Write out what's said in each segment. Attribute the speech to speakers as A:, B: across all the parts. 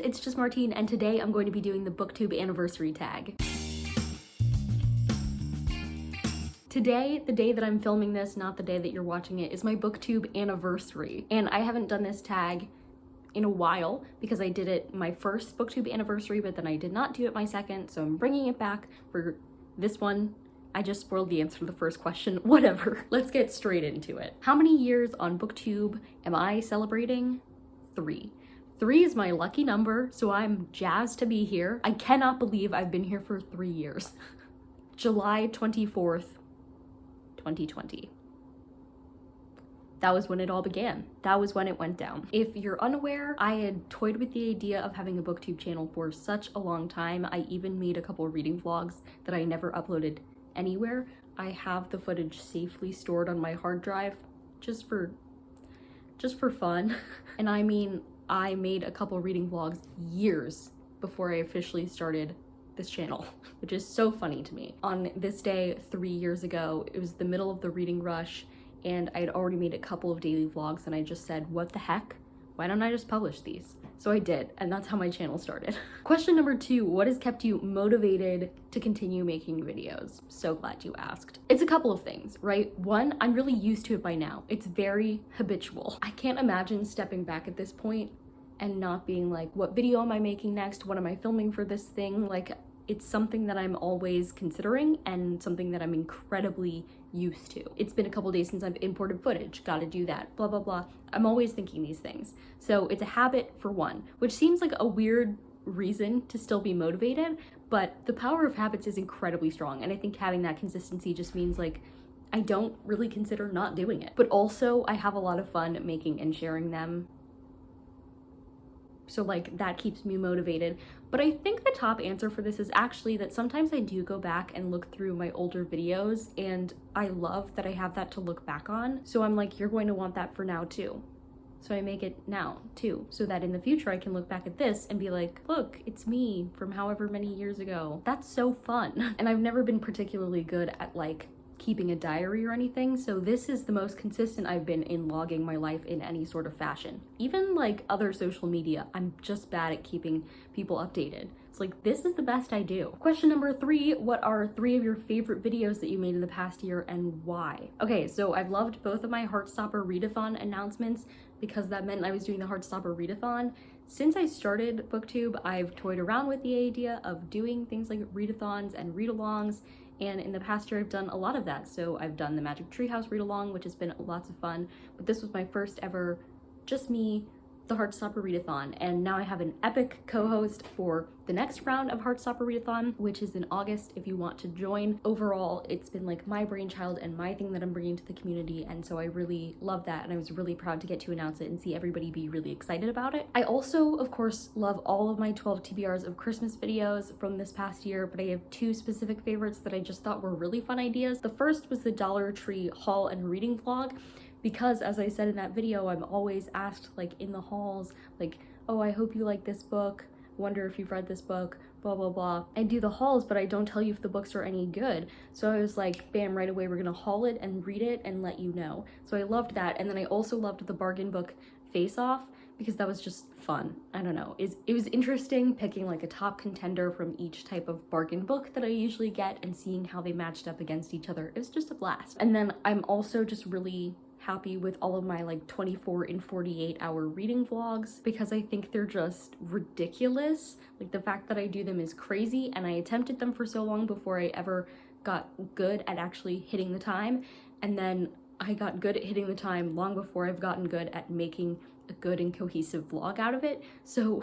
A: it's just Martine, and today I'm going to be doing the Booktube anniversary tag. Today, the day that I'm filming this, not the day that you're watching it, is my Booktube anniversary. And I haven't done this tag in a while because I did it my first Booktube anniversary, but then I did not do it my second, so I'm bringing it back for this one. I just spoiled the answer to the first question, whatever. Let's get straight into it. How many years on Booktube am I celebrating? 3. 3 is my lucky number, so I'm jazzed to be here. I cannot believe I've been here for 3 years. July 24th, 2020. That was when it all began. That was when it went down. If you're unaware, I had toyed with the idea of having a Booktube channel for such a long time. I even made a couple reading vlogs that I never uploaded anywhere. I have the footage safely stored on my hard drive just for fun. And I mean, I made a couple reading vlogs years before I officially started this channel, which is so funny to me. On this day 3 years ago, it was the middle of the reading rush and I had already made a couple of daily vlogs and I just said, what the heck? Why don't I just publish these? So I did, and that's how my channel started. Question number 2, what has kept you motivated to continue making videos? So glad you asked. It's a couple of things, right? 1, I'm really used to it by now. It's very habitual. I can't imagine stepping back at this point and not being like, what video am I making next? What am I filming for this thing? Like, it's something that I'm always considering and something that I'm incredibly used to. It's been a couple days since I've imported footage, gotta do that, blah, blah, blah. I'm always thinking these things. So it's a habit for 1, which seems like a weird reason to still be motivated, but the power of habits is incredibly strong. And I think having that consistency just means like, I don't really consider not doing it. But also I have a lot of fun making and sharing them. So like that keeps me motivated. But I think the top answer for this is actually that sometimes I do go back and look through my older videos and I love that I have that to look back on. So I'm like, you're going to want that for now too. So I make it now too, so that in the future I can look back at this and be like, look, it's me from however many years ago. That's so fun. And I've never been particularly good at like keeping a diary or anything, so this is the most consistent I've been in logging my life in any sort of fashion. Even like other social media, I'm just bad at keeping people updated. It's like, this is the best I do. Question number 3, what are 3 of your favorite videos that you made in the past year and why? Okay, so I've loved both of my Heartstopper readathon announcements because that meant I was doing the Heartstopper readathon. Since I started Booktube, I've toyed around with the idea of doing things like readathons and read-alongs, and in the past year I've done a lot of that. So I've done the Magic Treehouse read-along, which has been lots of fun, but this was my first ever, just me, the Heartstopper readathon, and now I have an epic co-host for the next round of Heartstopper readathon, which is in August if you want to join. Overall, it's been like my brainchild and my thing that I'm bringing to the community, and so I really love that, and I was really proud to get to announce it and see everybody be really excited about it. I also, of course, love all of my 12 TBRs of Christmas videos from this past year, but I have 2 specific favorites that I just thought were really fun ideas. The first was the Dollar Tree haul and reading vlog, because as I said in that video, I'm always asked like in the halls, like, oh, I hope you like this book, wonder if you've read this book, blah, blah, blah. I do the hauls, but I don't tell you if the books are any good. So I was like, bam, right away, we're gonna haul it and read it and let you know. So I loved that. And then I also loved the bargain book face-off because that was just fun. I don't know. It was interesting picking like a top contender from each type of bargain book that I usually get and seeing how they matched up against each other. It was just a blast. And then I'm also just really happy with all of my like 24 and 48 hour reading vlogs because I think they're just ridiculous. Like the fact that I do them is crazy, and I attempted them for so long before I ever got good at actually hitting the time, and then I got good at hitting the time long before I've gotten good at making a good and cohesive vlog out of it. So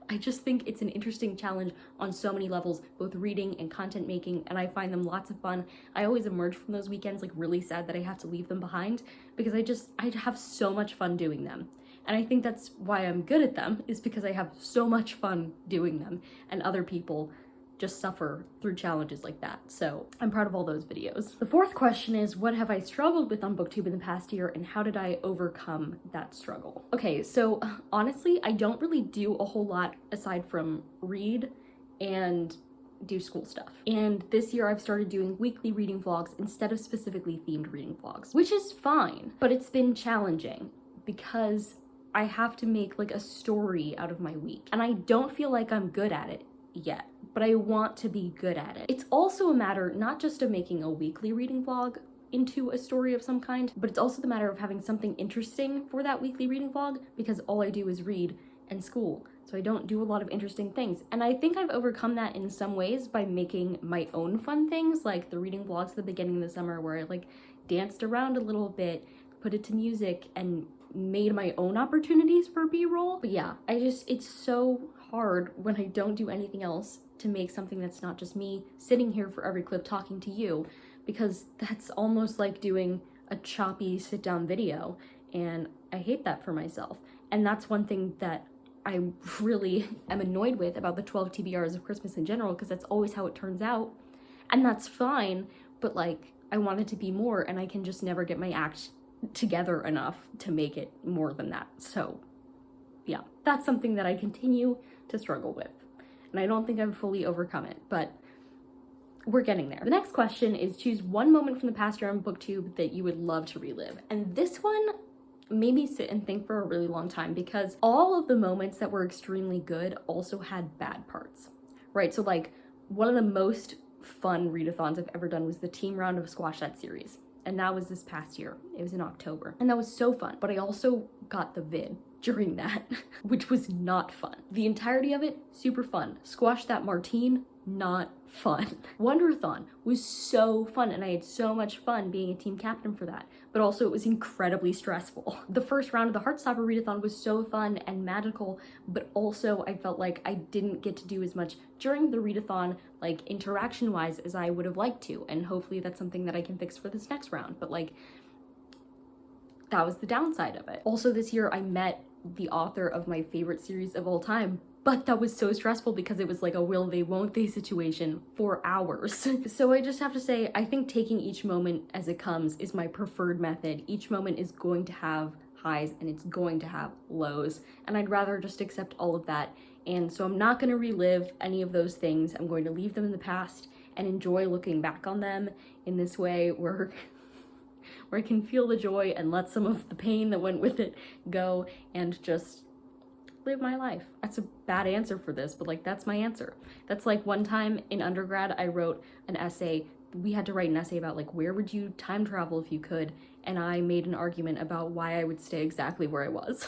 A: I just think it's an interesting challenge on so many levels, both reading and content making, and I find them lots of fun. I always emerge from those weekends like really sad that I have to leave them behind because I have so much fun doing them. And I think that's why I'm good at them, is because I have so much fun doing them, and other people just suffer through challenges like that. So I'm proud of all those videos. The 4th question is, what have I struggled with on Booktube in the past year and how did I overcome that struggle? Okay, so honestly, I don't really do a whole lot aside from read and do school stuff. And this year I've started doing weekly reading vlogs instead of specifically themed reading vlogs, which is fine, but it's been challenging because I have to make like a story out of my week. And I don't feel like I'm good at it yet, but I want to be good at it. It's also a matter not just of making a weekly reading vlog into a story of some kind, but it's also the matter of having something interesting for that weekly reading vlog, because all I do is read and school. So I don't do a lot of interesting things. And I think I've overcome that in some ways by making my own fun things, like the reading vlogs at the beginning of the summer where I like danced around a little bit, put it to music, and made my own opportunities for B-roll. But yeah, it's so hard when I don't do anything else to make something that's not just me sitting here for every clip talking to you, because that's almost like doing a choppy sit-down video, and I hate that for myself. And that's one thing that I really am annoyed with about the 12 TBRs of Christmas in general, because that's always how it turns out, and that's fine, but like, I want it to be more, and I can just never get my act together enough to make it more than that. So yeah, that's something that I continue to struggle with, and I don't think I've fully overcome it, but we're getting there. The next question is, choose one moment from the past year on Booktube that you would love to relive. And this one made me sit and think for a really long time, because all of the moments that were extremely good also had bad parts, right? So like, one of the most fun readathons I've ever done was the team round of Squash That series. And that was this past year. It was in October. And that was so fun. But I also got the vid during that, which was not fun. The entirety of it, super fun. Squash That Martine, not fun. Wonderathon was so fun, and I had so much fun being a team captain for that, but also it was incredibly stressful. The first round of the Heartstopper readathon was so fun and magical, but also I felt like I didn't get to do as much during the readathon, like interaction-wise, as I would have liked to, and hopefully that's something that I can fix for this next round, but like, that was the downside of it. Also this year I met the author of my favorite series of all time, but that was so stressful because it was like a will they won't they situation for hours. So I just have to say, I think taking each moment as it comes is my preferred method. Each moment is going to have highs and it's going to have lows, and I'd rather just accept all of that. And so I'm not going to relive any of those things. I'm going to leave them in the past and enjoy looking back on them in this way where I can feel the joy and let some of the pain that went with it go and just live my life. That's a bad answer for this, but like, that's my answer. That's like one time in undergrad, I wrote an essay. We had to write an essay about like, where would you time travel if you could? And I made an argument about why I would stay exactly where I was.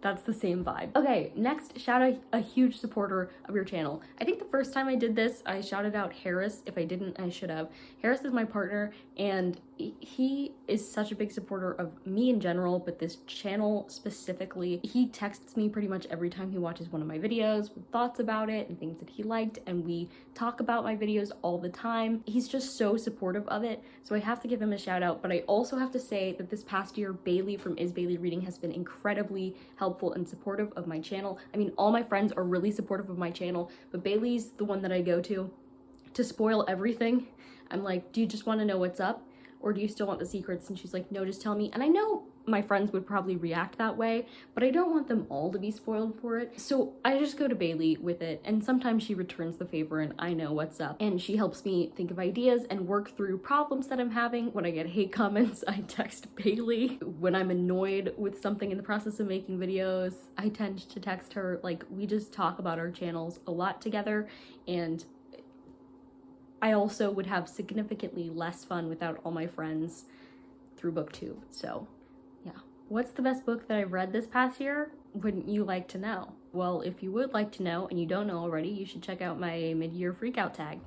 A: That's the same vibe. Okay, next, shout out a huge supporter of your channel. I think the first time I did this, I shouted out Harris. If I didn't, I should have. Harris is my partner, and he is such a big supporter of me in general, but this channel specifically. He texts me pretty much every time he watches one of my videos with thoughts about it and things that he liked, and we talk about my videos all the time. He's just so supportive of it, so I have to give him a shout out, but I also have to say that this past year, Bailey from Is Bailey Reading has been incredibly helpful and supportive of my channel. I mean, all my friends are really supportive of my channel, but Bailey's the one that I go to spoil everything. I'm like, do you just want to know what's up? Or do you still want the secrets? And she's like, no, just tell me. And I know my friends would probably react that way, but I don't want them all to be spoiled for it. So I just go to Bailey with it, and sometimes she returns the favor and I know what's up. And she helps me think of ideas and work through problems that I'm having. When I get hate comments, I text Bailey. When I'm annoyed with something in the process of making videos, I tend to text her. Like, we just talk about our channels a lot together, and I also would have significantly less fun without all my friends through Booktube. So yeah. What's the best book that I've read this past year? Wouldn't you like to know? Well, if you would like to know and you don't know already, you should check out my mid-year freakout tag.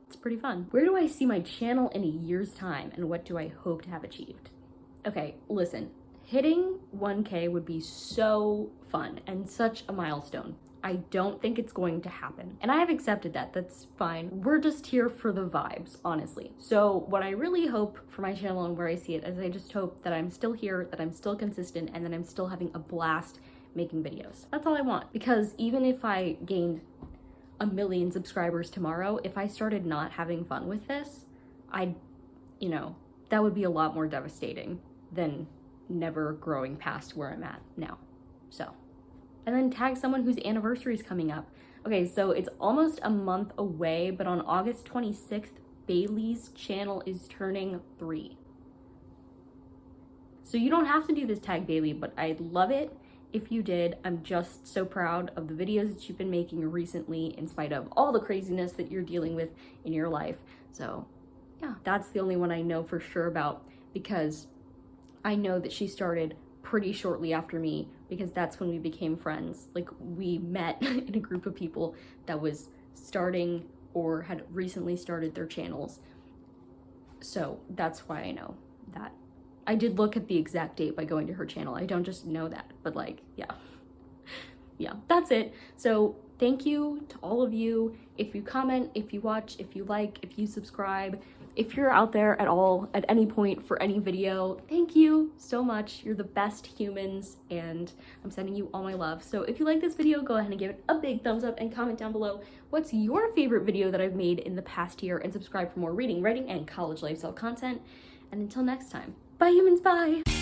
A: It's pretty fun. Where do I see my channel in a year's time, and what do I hope to have achieved? Okay, listen, hitting 1K would be so fun and such a milestone. I don't think it's going to happen, and I have accepted that. That's fine. We're just here for the vibes, honestly. So what I really hope for my channel and where I see it is I just hope that I'm still here, that I'm still consistent, and that I'm still having a blast making videos. That's all I want, because even if I gained 1 million subscribers tomorrow, if I started not having fun with this, that would be a lot more devastating than never growing past where I'm at now. So. And then tag someone whose anniversary is coming up. Okay, so it's almost a month away, but on August 26th, Bailey's channel is turning 3. So you don't have to do this tag Bailey, but I'd love it if you did. I'm just so proud of the videos that you've been making recently in spite of all the craziness that you're dealing with in your life. So yeah, that's the only one I know for sure about, because I know that she started pretty shortly after me, because that's when we became friends. Like, we met in a group of people that was starting or had recently started their channels. So that's why I know that. I did look at the exact date by going to her channel. I don't just know that, but like, yeah. Yeah, that's it. So thank you to all of you. If you comment, if you watch, if you like, if you subscribe, if you're out there at all, at any point for any video, thank you so much. You're the best humans, and I'm sending you all my love. So if you like this video, go ahead and give it a big thumbs up and comment down below what's your favorite video that I've made in the past year, and subscribe for more reading, writing, and college lifestyle content. And until next time, bye humans, bye!